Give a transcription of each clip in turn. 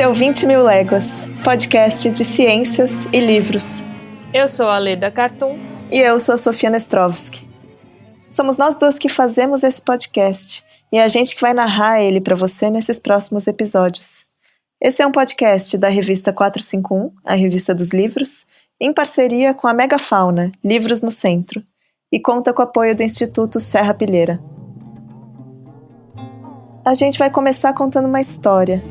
é o 20 Mil Léguas, podcast de ciências e livros. Eu sou a Leda Cartoon. E eu sou a Sofia Nestrovski. Somos nós duas que fazemos esse podcast, e é a gente que vai narrar ele para você nesses próximos episódios. Esse é um podcast da revista 451, a revista dos livros, em parceria com a Megafauna, Livros no Centro, e conta com o apoio do Instituto Serra Pilheira. A gente vai começar contando uma história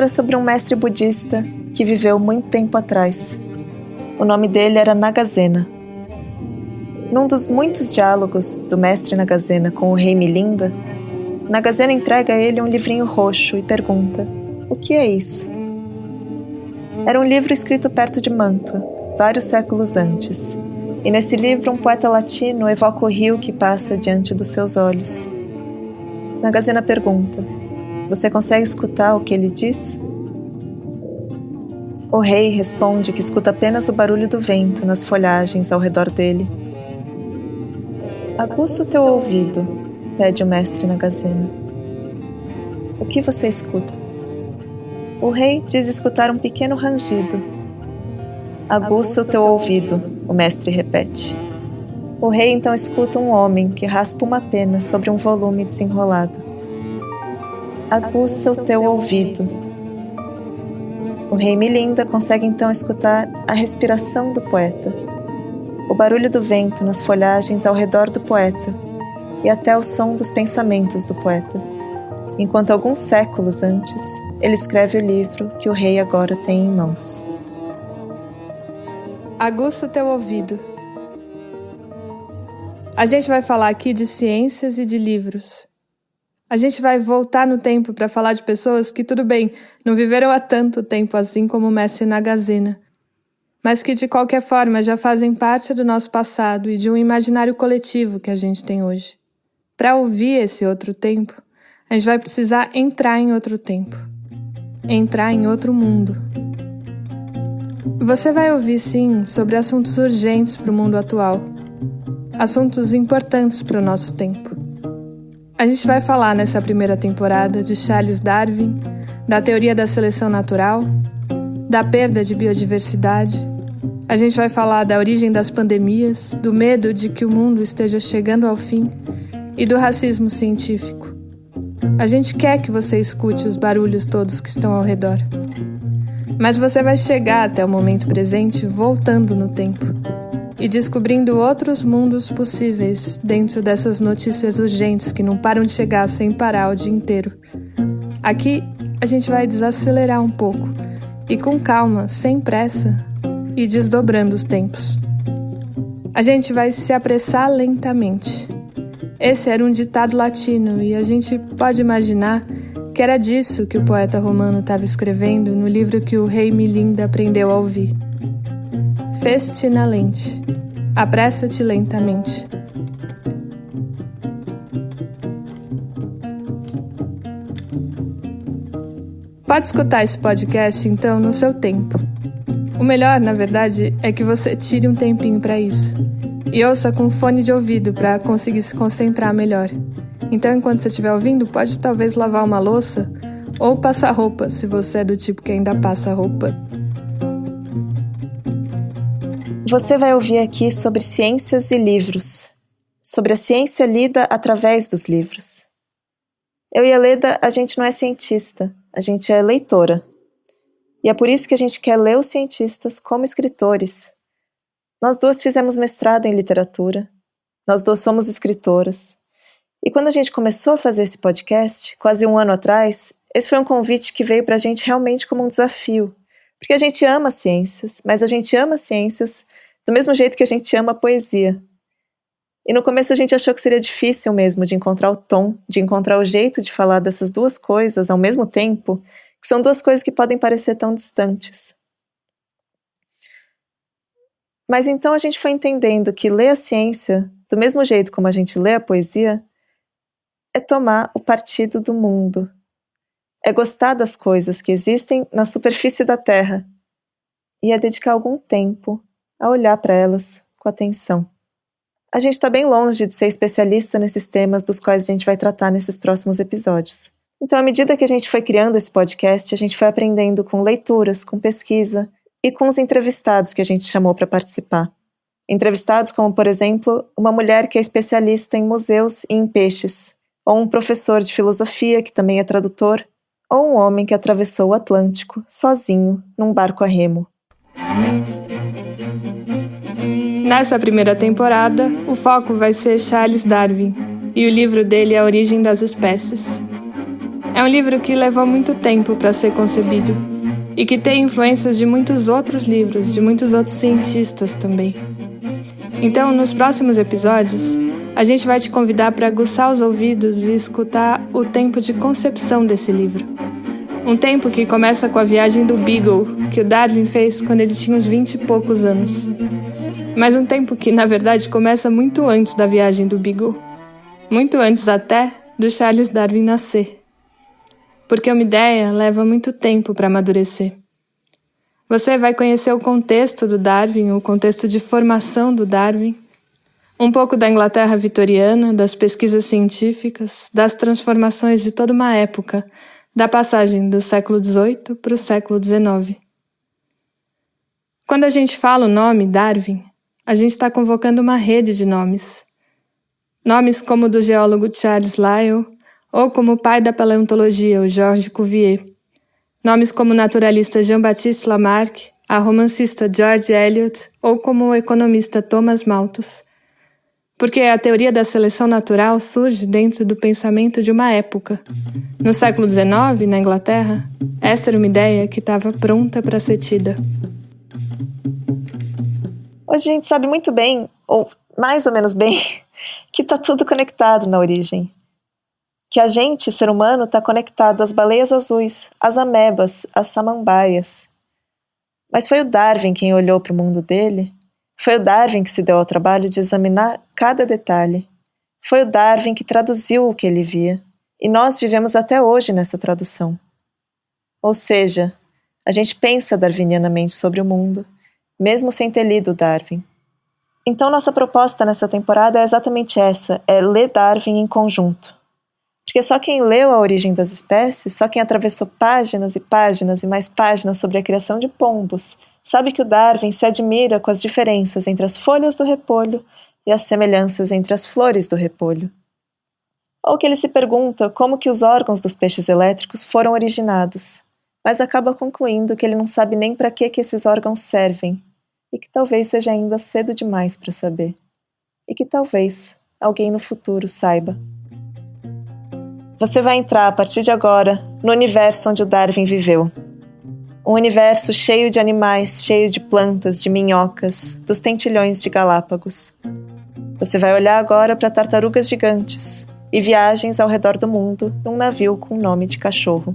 sobre um mestre budista que viveu muito tempo atrás. O nome dele era Nagasena. Num dos muitos diálogos do mestre Nagasena com o rei Milinda, Nagasena entrega a ele um livrinho roxo e pergunta: o que é isso? Era um livro escrito perto de Mantua, vários séculos antes, e nesse livro um poeta latino evoca o rio que passa diante dos seus olhos. Nagasena pergunta: você consegue escutar o que ele diz? O rei responde que escuta apenas o barulho do vento nas folhagens ao redor dele. Aguça o teu ouvido, pede o mestre Nagasena. O que você escuta? O rei diz escutar um pequeno rangido. Aguça o teu ouvido, o mestre repete. O rei então escuta um homem que raspa uma pena sobre um volume desenrolado. Aguça o teu ouvido. O rei Milinda consegue então escutar a respiração do poeta, o barulho do vento nas folhagens ao redor do poeta e até o som dos pensamentos do poeta, enquanto alguns séculos antes ele escreve o livro que o rei agora tem em mãos. Aguça o teu ouvido. A gente vai falar aqui de ciências e de livros. A gente vai voltar no tempo para falar de pessoas que, tudo bem, não viveram há tanto tempo assim como o mestre Nagasena, mas que de qualquer forma já fazem parte do nosso passado e de um imaginário coletivo que a gente tem hoje. Para ouvir esse outro tempo, a gente vai precisar entrar em outro tempo, entrar em outro mundo. Você vai ouvir, sim, sobre assuntos urgentes para o mundo atual, assuntos importantes para o nosso tempo. A gente vai falar nessa primeira temporada de Charles Darwin, da teoria da seleção natural, da perda de biodiversidade. A gente vai falar da origem das pandemias, do medo de que o mundo esteja chegando ao fim e do racismo científico. A gente quer que você escute os barulhos todos que estão ao redor. Mas você vai chegar até o momento presente voltando no tempo e descobrindo outros mundos possíveis dentro dessas notícias urgentes que não param de chegar sem parar o dia inteiro. Aqui a gente vai desacelerar um pouco e com calma, sem pressa, e desdobrando os tempos. A gente vai se apressar lentamente. Esse era um ditado latino e a gente pode imaginar que era disso que o poeta romano estava escrevendo no livro que o rei Milinda aprendeu a ouvir. Festina lente, apressa-te lentamente. Pode escutar esse podcast, então, no seu tempo. O melhor, na verdade, é que você tire um tempinho para isso. E ouça com fone de ouvido para conseguir se concentrar melhor. Então, enquanto você estiver ouvindo, pode talvez lavar uma louça ou passar roupa, se você é do tipo que ainda passa roupa. Você vai ouvir aqui sobre ciências e livros, sobre a ciência lida através dos livros. Eu e a Leda, a gente não é cientista, a gente é leitora. E é por isso que a gente quer ler os cientistas como escritores. Nós duas fizemos mestrado em literatura, nós duas somos escritoras. E quando a gente começou a fazer esse podcast, quase um ano atrás, esse foi um convite que veio pra gente realmente como um desafio. Porque a gente ama ciências, mas a gente ama ciências do mesmo jeito que a gente ama a poesia. E no começo a gente achou que seria difícil mesmo de encontrar o tom, de encontrar o jeito de falar dessas duas coisas ao mesmo tempo, que são duas coisas que podem parecer tão distantes. Mas então a gente foi entendendo que ler a ciência, do mesmo jeito como a gente lê a poesia, é tomar o partido do mundo. É gostar das coisas que existem na superfície da Terra e é dedicar algum tempo a olhar para elas com atenção. A gente está bem longe de ser especialista nesses temas dos quais a gente vai tratar nesses próximos episódios. Então, à medida que a gente foi criando esse podcast, a gente foi aprendendo com leituras, com pesquisa e com os entrevistados que a gente chamou para participar. Entrevistados como, por exemplo, uma mulher que é especialista em museus e em peixes, ou um professor de filosofia que também é tradutor, ou um homem que atravessou o Atlântico, sozinho, num barco a remo. Nessa primeira temporada, o foco vai ser Charles Darwin e o livro dele A Origem das Espécies. É um livro que levou muito tempo para ser concebido e que tem influências de muitos outros livros, de muitos outros cientistas também. Então, nos próximos episódios, a gente vai te convidar para aguçar os ouvidos e escutar o tempo de concepção desse livro. Um tempo que começa com a viagem do Beagle, que o Darwin fez quando ele tinha uns 20 e poucos anos. Mas um tempo que, na verdade, começa muito antes da viagem do Beagle. Muito antes até do Charles Darwin nascer. Porque uma ideia leva muito tempo para amadurecer. Você vai conhecer o contexto do Darwin, o contexto de formação do Darwin, um pouco da Inglaterra vitoriana, das pesquisas científicas, das transformações de toda uma época, da passagem do século XVIII para o século XIX. Quando a gente fala o nome Darwin, a gente está convocando uma rede de nomes. Nomes como o do geólogo Charles Lyell, ou como o pai da paleontologia, o Georges Cuvier. Nomes como o naturalista Jean-Baptiste Lamarck, a romancista George Eliot, ou como o economista Thomas Malthus. Porque a teoria da seleção natural surge dentro do pensamento de uma época. No século XIX, na Inglaterra, essa era uma ideia que estava pronta para ser tida. Hoje a gente sabe muito bem, ou mais ou menos bem, que está tudo conectado na origem. Que a gente, ser humano, está conectado às baleias azuis, às amebas, às samambaias. Mas foi o Darwin quem olhou para o mundo dele? Foi o Darwin que se deu ao trabalho de examinar cada detalhe. Foi o Darwin que traduziu o que ele via. E nós vivemos até hoje nessa tradução. Ou seja, a gente pensa darwinianamente sobre o mundo, mesmo sem ter lido Darwin. Então nossa proposta nessa temporada é exatamente essa, é ler Darwin em conjunto. Porque só quem leu A Origem das Espécies, só quem atravessou páginas e páginas e mais páginas sobre a criação de pombos, sabe que o Darwin se admira com as diferenças entre as folhas do repolho e as semelhanças entre as flores do repolho. Ou que ele se pergunta como que os órgãos dos peixes elétricos foram originados, mas acaba concluindo que ele não sabe nem para que esses órgãos servem, e que talvez seja ainda cedo demais para saber, e que talvez alguém no futuro saiba. Você vai entrar, a partir de agora, no universo onde o Darwin viveu. Um universo cheio de animais, cheio de plantas, de minhocas, dos tentilhões de Galápagos. Você vai olhar agora para tartarugas gigantes e viagens ao redor do mundo num navio com o nome de cachorro.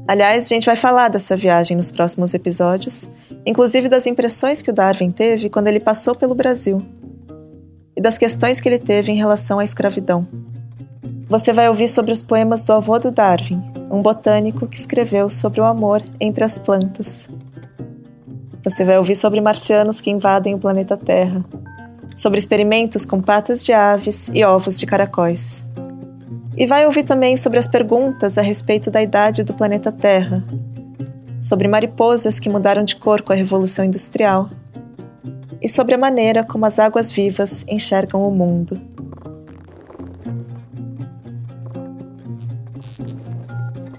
Aliás, a gente vai falar dessa viagem nos próximos episódios, inclusive das impressões que o Darwin teve quando ele passou pelo Brasil e das questões que ele teve em relação à escravidão. Você vai ouvir sobre os poemas do avô do Darwin, um botânico que escreveu sobre o amor entre as plantas. Você vai ouvir sobre marcianos que invadem o planeta Terra, sobre experimentos com patas de aves e ovos de caracóis. E vai ouvir também sobre as perguntas a respeito da idade do planeta Terra, sobre mariposas que mudaram de cor com a Revolução Industrial e sobre a maneira como as águas vivas enxergam o mundo.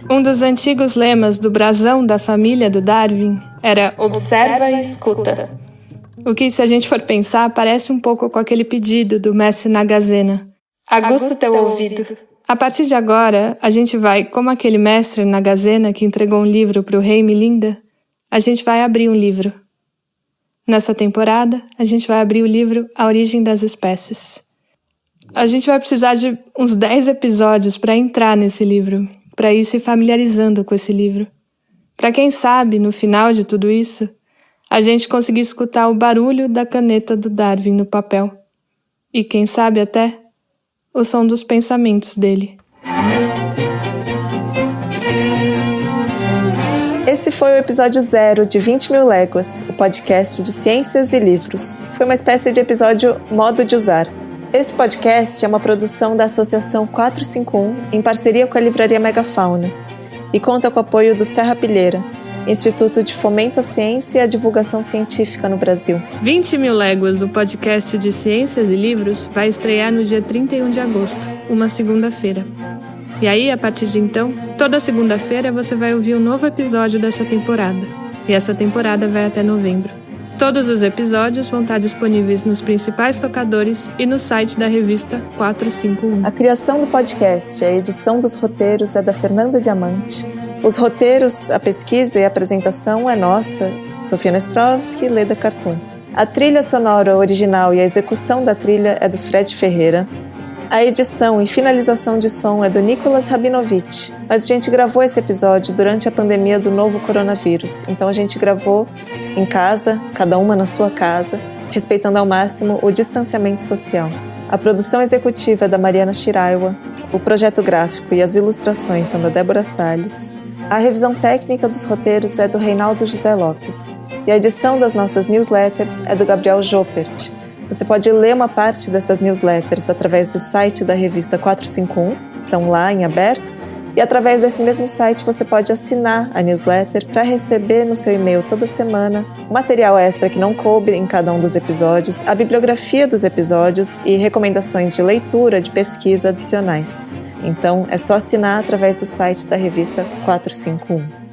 Um dos antigos lemas do brasão da família do Darwin era observa e escuta. O que, se a gente for pensar, parece um pouco com aquele pedido do mestre Nagasena. Aguça o teu ouvido. A partir de agora, a gente vai, como aquele mestre Nagasena que entregou um livro para o rei Milinda, a gente vai abrir um livro. Nessa temporada, a gente vai abrir o livro A Origem das Espécies. A gente vai precisar de uns 10 episódios para entrar nesse livro, para ir se familiarizando com esse livro. Para quem sabe, no final de tudo isso, a gente conseguir escutar o barulho da caneta do Darwin no papel. E quem sabe até o som dos pensamentos dele. Esse foi o episódio 0 de 20 Mil Léguas, o podcast de ciências e livros. Foi uma espécie de episódio modo de usar. Esse podcast é uma produção da Associação 451 em parceria com a Livraria Megafauna e conta com o apoio do Serra Pilheira, Instituto de Fomento à Ciência e à Divulgação Científica no Brasil. 20.000 Léguas, o podcast de ciências e livros, vai estrear no dia 31 de agosto, uma segunda-feira. E aí, a partir de então, toda segunda-feira você vai ouvir um novo episódio dessa temporada. E essa temporada vai até novembro. Todos os episódios vão estar disponíveis nos principais tocadores e no site da revista 451. A criação do podcast e a edição dos roteiros é da Fernanda Diamante. Os roteiros, a pesquisa e a apresentação é nossa, Sofia Nestrovski e Leda Cartoon. A trilha sonora original e a execução da trilha é do Fred Ferreira. A edição e finalização de som é do Nicolas Rabinovich, mas a gente gravou esse episódio durante a pandemia do novo coronavírus, então a gente gravou em casa, cada uma na sua casa, respeitando ao máximo o distanciamento social. A produção executiva é da Mariana Shiraiwa, o projeto gráfico e as ilustrações são da Débora Salles, a revisão técnica dos roteiros é do Reinaldo José Lopes, e a edição das nossas newsletters é do Gabriel Joppert. Você pode ler uma parte dessas newsletters através do site da revista 451, estão lá em aberto, e através desse mesmo site você pode assinar a newsletter para receber no seu e-mail toda semana material extra que não coube em cada um dos episódios, a bibliografia dos episódios e recomendações de leitura, de pesquisa adicionais. Então é só assinar através do site da revista 451.